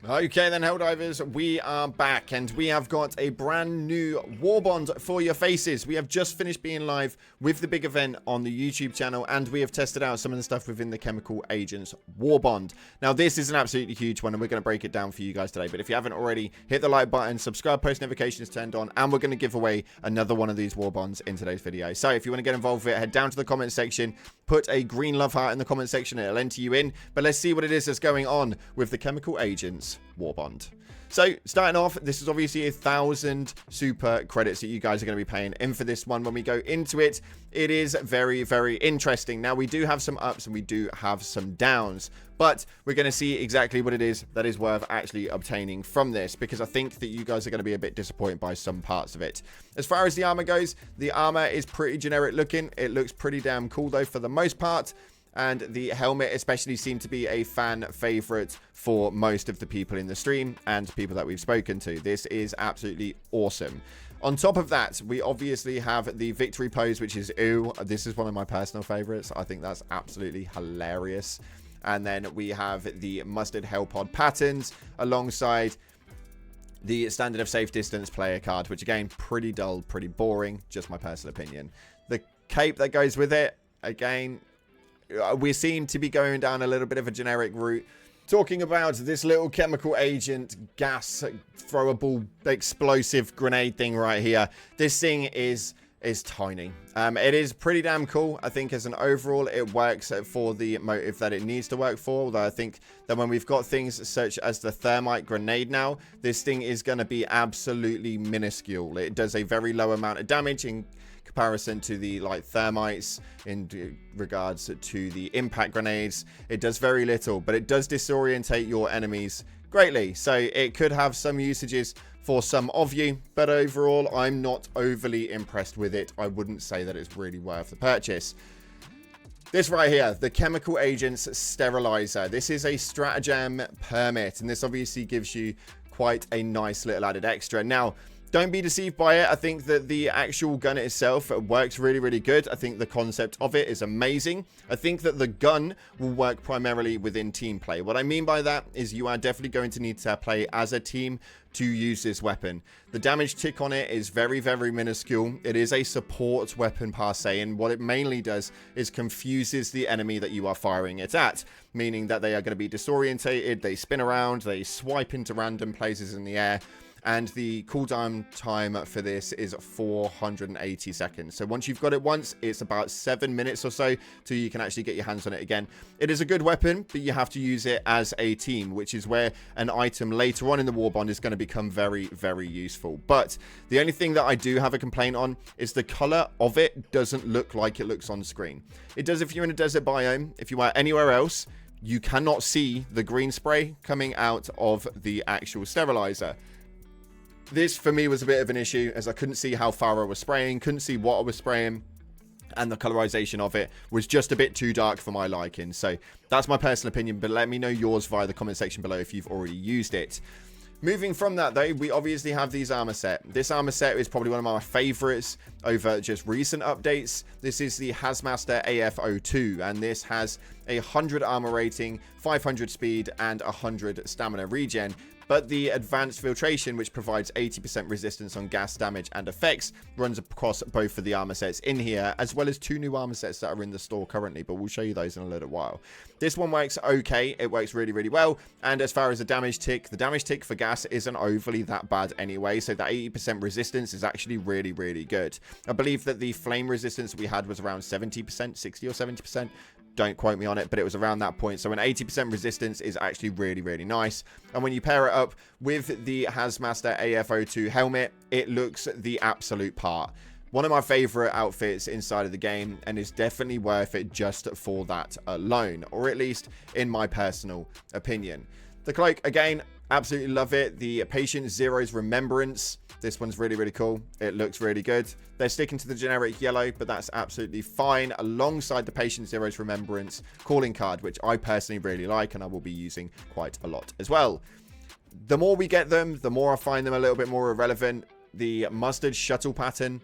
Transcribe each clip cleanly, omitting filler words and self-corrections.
Okay then, Helldivers, we are back and we have got a brand new WARBOND for your faces. We have just finished being live with the big event on the YouTube channel and we have tested out some of the stuff within the Chemical Agents WARBOND. Now this is an absolutely huge one and we're going to break it down for you guys today. But if you haven't already, hit the like button, subscribe, post notifications turned on, and we're going to give away another one of these WARBONDs in today's video. So if you want to get involved with it, head down to the comment section, put a green love heart in the comment section, it'll enter you in. But let's see what it is that's going on with the Chemical Agents WARBOND. So starting off, this is obviously 1,000 super credits that you guys are going to be paying in for this one. When we go into it, it is very, very interesting. Now we do have some ups and we do have some downs, but we're going to see exactly what it is that is worth actually obtaining from this, because I think that you guys are going to be a bit disappointed by some parts of it. As far as the armor goes, the armor is pretty generic looking. It looks pretty damn cool though for the most part. And the helmet especially seemed to be a fan favorite for most of the people in the stream and people that we've spoken to. This is absolutely awesome. On top of that, we obviously have the victory pose, which is ooh. This is one of my personal favorites. I think that's absolutely hilarious. And then we have the mustard hell pod patterns alongside the standard of safe distance player card, which again, pretty dull, pretty boring, just my personal opinion. The cape that goes with it, again, we seem to be going down a little bit of a generic route. Talking about this little chemical agent gas throwable explosive grenade thing right here. This thing is tiny. It is pretty damn cool. I think as an overall it works for the motive that it needs to work for, although I think that when we've got things such as the thermite grenade now, this thing is going to be absolutely minuscule. It does a very low amount of damage in comparison to the thermites in regards to the impact grenades. It does very little, but it does disorientate your enemies greatly, so it could have some usages for some of you, but overall I'm not overly impressed with it. I wouldn't say that it's really worth the purchase. This right here, the Chemical Agents Sterilizer. This is a stratagem permit, and this obviously gives you quite a nice little added extra. Now, don't be deceived by it. I think that the actual gun itself works really, really good. I think the concept of it is amazing. I think that the gun will work primarily within team play. What I mean by that is you are definitely going to need to play as a team to use this weapon. The damage tick on it is very, very minuscule. It is a support weapon per se, and what it mainly does is confuses the enemy that you are firing it at, meaning that they are going to be disorientated, they spin around, they swipe into random places in the air. And the cooldown time for this is 480 seconds. So once you've got it once, it's about 7 minutes or so till you can actually get your hands on it again. It is a good weapon, but you have to use it as a team, which is where an item later on in the WARBOND is going to become very, very useful. But the only thing that I do have a complaint on is the color of it doesn't look like it looks on screen. It does if you're in a desert biome. If you are anywhere else, you cannot see the green spray coming out of the actual sterilizer. This, for me, was a bit of an issue, as I couldn't see how far I was spraying, couldn't see what I was spraying, and the colorization of it was just a bit too dark for my liking. So that's my personal opinion, but let me know yours via the comment section below if you've already used it. Moving from that, though, we obviously have these armor set. This armor set is probably one of my favorites over just recent updates. This is the Hazmaster AF02, and this has 100 armor rating, 500 speed, and 100 stamina regen. But the advanced filtration, which provides 80% resistance on gas damage and effects, runs across both of the armor sets in here, as well as 2 new armor sets that are in the store currently, but we'll show you those in a little while. This one works okay. It works really, really well. And as far as the damage tick for gas isn't overly that bad anyway, so that 80% resistance is actually really, really good. I believe that the flame resistance we had was around 70%, 60 or 70%. Don't quote me on it, but it was around that point. So an 80% resistance is actually really, really nice. And when you pair it up with the Hazmaster AF02 helmet, it looks the absolute part. One of my favorite outfits inside of the game, and is definitely worth it just for that alone, or at least in my personal opinion. The cloak, again, absolutely love it. The Patient Zero's Remembrance. This one's really, really cool. It looks really good. They're sticking to the generic yellow, but that's absolutely fine. Alongside the Patient Zero's Remembrance calling card, which I personally really like, and I will be using quite a lot as well. The more we get them, the more I find them a little bit more irrelevant. The mustard shuttle pattern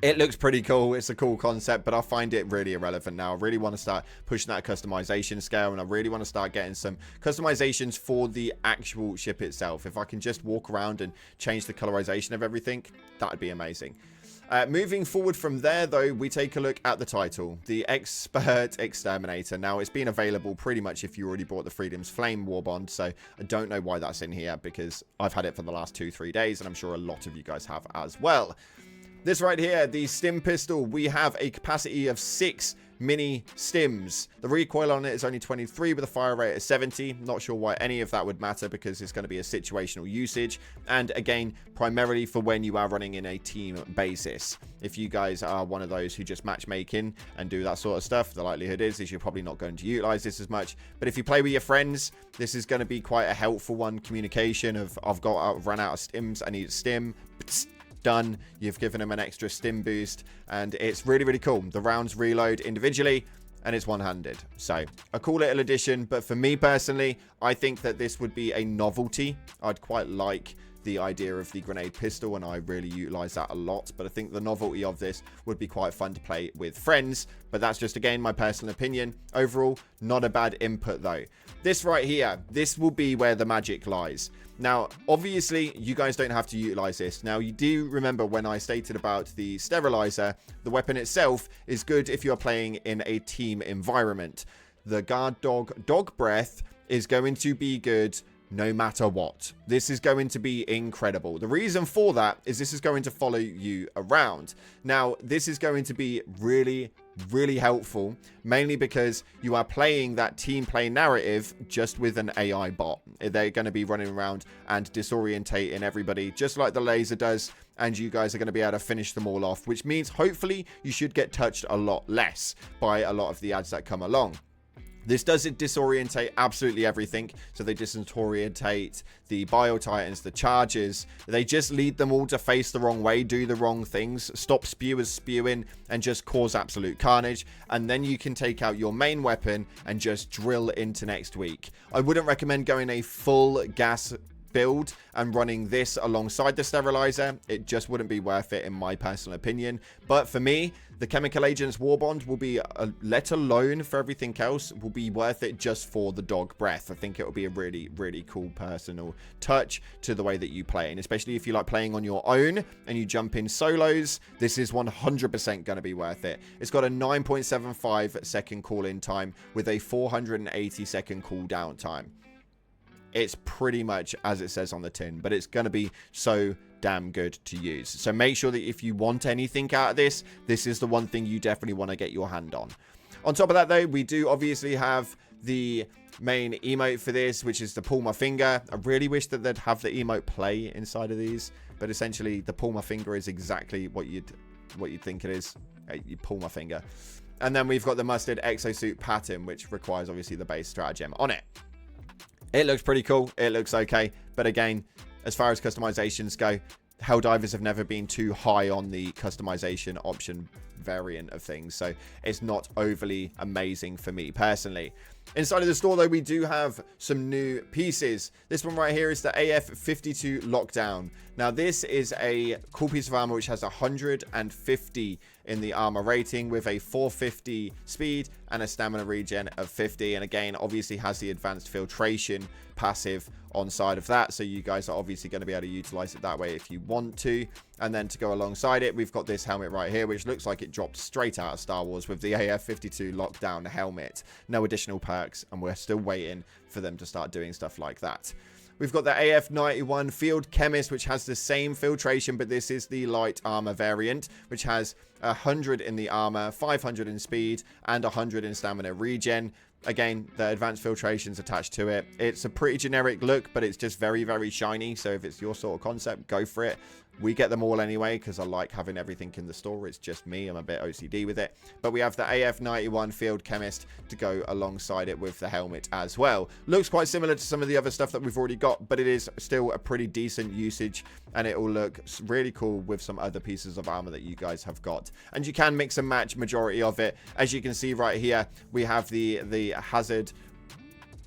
It looks pretty cool. It's a cool concept, but I find it really irrelevant now. I really want to start pushing that customization scale, and I really want to start getting some customizations for the actual ship itself. If I can just walk around and change the colorization of everything, that would be amazing. Moving forward from there, though, we take a look at the title, the Expert Exterminator. Now, it's been available pretty much if you already bought the Freedom's Flame Warbond, so I don't know why that's in here, because I've had it for the last 2-3 days, and I'm sure a lot of you guys have as well. This right here, the Stim pistol, we have a capacity of 6 mini stims. The recoil on it is only 23 with a fire rate of 70. Not sure why any of that would matter, because it's going to be a situational usage, and again, primarily for when you are running in a team basis. If you guys are one of those who just matchmaking and do that sort of stuff, the likelihood is you're probably not going to utilize this as much. But if you play with your friends, this is going to be quite a helpful one. Communication of I've run out of stims, I need a stim. Done. You've given him an extra stim boost, and it's really, really cool. The rounds reload individually, and it's one-handed. So a cool little addition, but for me personally, I think that this would be a novelty. I'd quite like the idea of the grenade pistol, and I really utilize that a lot, but I think the novelty of this would be quite fun to play with friends. But that's just, again, my personal opinion. Overall, not a bad input though. This right here, this will be where the magic lies. Now, obviously, you guys don't have to utilize this. Now, you do remember when I stated about the Sterilizer, the weapon itself is good if you're playing in a team environment. The guard dog breath is going to be good no matter what. This is going to be incredible. The reason for that is this is going to follow you around. Now, this is going to be really, really helpful, mainly because you are playing that team play narrative just with an AI bot. They're going to be running around and disorientating everybody just like the laser does, and you guys are going to be able to finish them all off, which means hopefully you should get touched a lot less by a lot of the ads that come along. This does disorientate absolutely everything. So they disorientate the Bio-Titans, the Chargers. They just lead them all to face the wrong way, do the wrong things, stop spewers spewing, and just cause absolute carnage. And then you can take out your main weapon and just drill into next week. I wouldn't recommend going a full gas build and running this alongside the Sterilizer. It just wouldn't be worth it in my personal opinion. But for me, the Chemical Agents Warbond will be, let alone for everything else, will be worth it just for the dog breath. I think it will be a really, really cool personal touch to the way that you play. And especially if you like playing on your own and you jump in solos, this is 100% going to be worth it. It's got a 9.75 second call-in time with a 480 second cooldown time. It's pretty much as it says on the tin, but it's going to be so damn good to use. So make sure that if you want anything out of this, this is the one thing you definitely want to get your hand on. On top of that, though, we do obviously have the main emote for this, which is the pull my finger. I really wish that they'd have the emote play inside of these, but essentially the pull my finger is exactly what you'd think it is. You pull my finger. And then we've got the mustard exosuit pattern, which requires obviously the base stratagem on it. It looks pretty cool. It looks okay. But again, as far as customizations go, Helldivers have never been too high on the customization option variant of things. So it's not overly amazing for me personally. Inside of the store, though, we do have some new pieces. This one right here is the AF-52 Lockdown. Now, this is a cool piece of armor which has 150 in the armor rating with a 450 speed and a stamina regen of 50. And again, obviously has the advanced filtration passive on side of that. So you guys are obviously going to be able to utilize it that way if you want to. And then to go alongside it, we've got this helmet right here, which looks like it dropped straight out of Star Wars with the AF-52 Lockdown helmet. No additional perks, and we're still waiting for them to start doing stuff like that. We've got the AF-91 Field Chemist, which has the same filtration, but this is the light armor variant, which has 100 in the armor, 500 in speed, and 100 in stamina regen. Again, the advanced filtration's attached to it. It's a pretty generic look, but it's just very, very shiny. So if it's your sort of concept, go for it. We get them all anyway because I like having everything in the store. It's just me. I'm a bit OCD with it. But we have the AF-91 Field Chemist to go alongside it with the helmet as well. Looks quite similar to some of the other stuff that we've already got, but it is still a pretty decent usage, and it will look really cool with some other pieces of armor that you guys have got. And you can mix and match majority of it. As you can see right here, we have the Hazard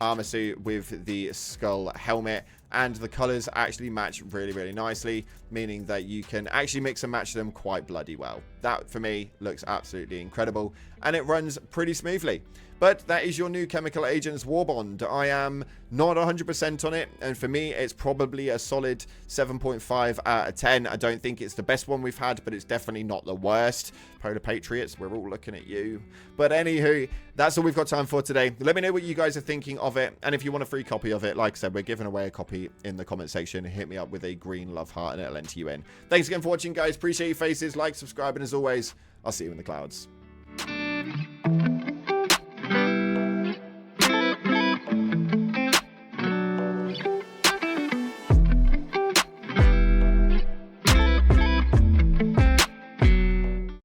armor suit with the skull helmet. and the colors actually match really, really nicely, meaning that you can actually mix and match them quite bloody well. That, for me, looks absolutely incredible, and it runs pretty smoothly. But that is your new Chemical Agents WARBOND. I am not 100% on it, and for me, it's probably a solid 7.5 out of 10. I don't think it's the best one we've had, but it's definitely not the worst. Polar Patriots, we're all looking at you. But anywho, that's all we've got time for today. Let me know what you guys are thinking of it, and if you want a free copy of it, like I said, we're giving away a copy in the comment section. Hit me up with a green love heart, and it'll enter you in. Thanks again for watching, guys. Appreciate your faces. Like, subscribe, and as always, I'll see you in the clouds.